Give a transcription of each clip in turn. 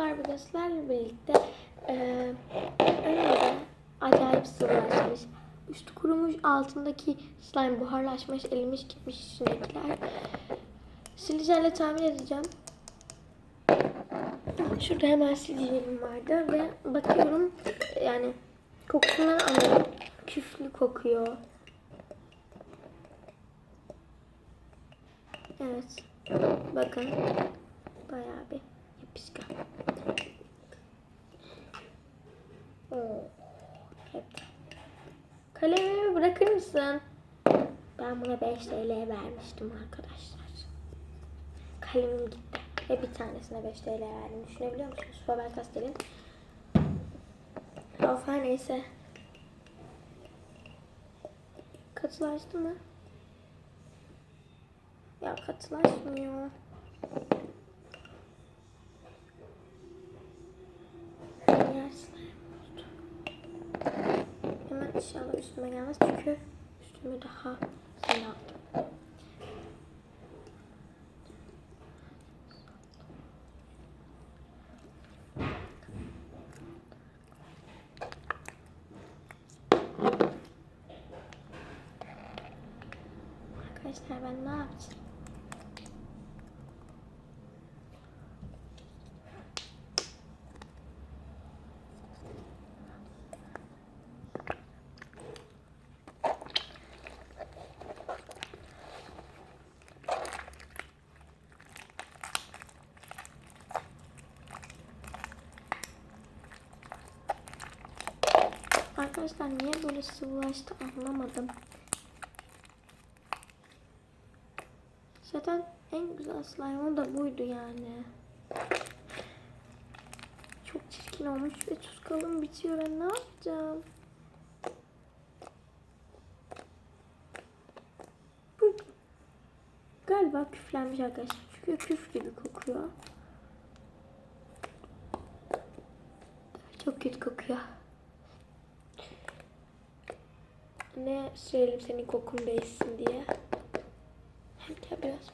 Bugün sizlerle birlikte önümde acayip sıvılaşmış, üstü kurumuş, altındaki slime buharlaşmış, erimiş gitmiş içindekiler. Sileceğiyle tamir edeceğim. Şurada hemen sileceğim vardı ve bakıyorum, yani kokusundan anlıyorum. Küflü kokuyor. Evet, bakın bayağı bir yapışkan. Evet. Kalemimi bırakır mısın? Ben buna 5 TL vermiştim arkadaşlar. Kalemim gitti. Ve bir tanesine 5 TL verdim. Düşünebiliyor musunuz? Faber-Castell'in. Of, her neyse. Katılaştı mı? Ya katılaşmıyor. Hemen inşallah üstüme gelmez çünkü üstümü daha sen aldım. Arkadaşlar ben ne yapacağım? Arkadaşlar niye böyle sıvılaştı anlamadım. Zaten en güzel slime'ı da buydu yani. Çok çirkin olmuş ve tuz kalın bitiyor. Ben ne yapacağım? Bu galiba küflenmiş arkadaşlar. Çünkü küf gibi kokuyor. Çok kötü kokuyor. Ne sürelim senin kokun değişsin diye. Hem de biraz.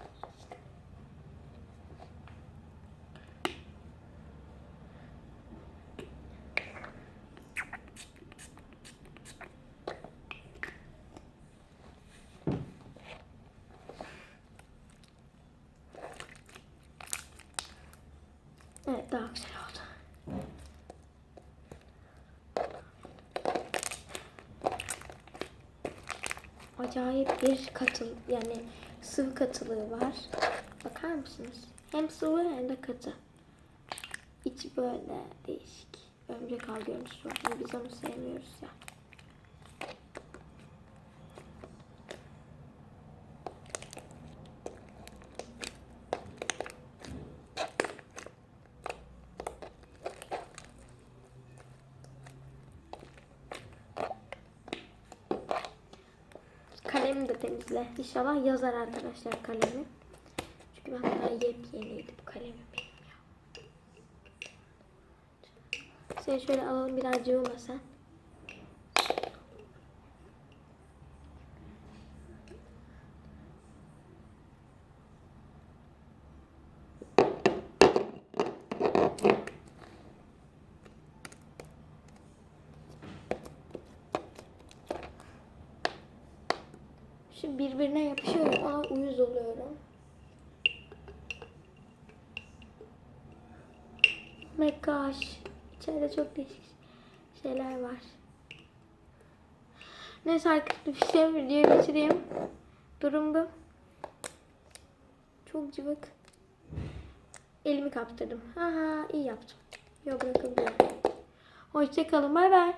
Evet, daha güzel oldu. Acayip bir yani sıvı katılığı var. Bakar mısınız? Hem sıvı hem de katı. İçi böyle değişik. Örümcek ağ görüntüsü var. Ama biz onu sevmiyoruz ya. Kalemi de temizle. İnşallah yazar arkadaşlar kalemi. Çünkü ben daha yepyeniydi bu kalemim benim ya. Seni şöyle alalım birazcık sen. Şu birbirine yapışıyor. Ona uyuz oluyorum. Mekaş. İçeride çok değişik şeyler var. Neyse arkadaşlar videoyu bitireyim. Durum bu. Çok cıvık. Elimi kaptırdım. Aha, iyi yaptım. Yok, bırakabiliyorum. Hoşçakalın. Bay bay.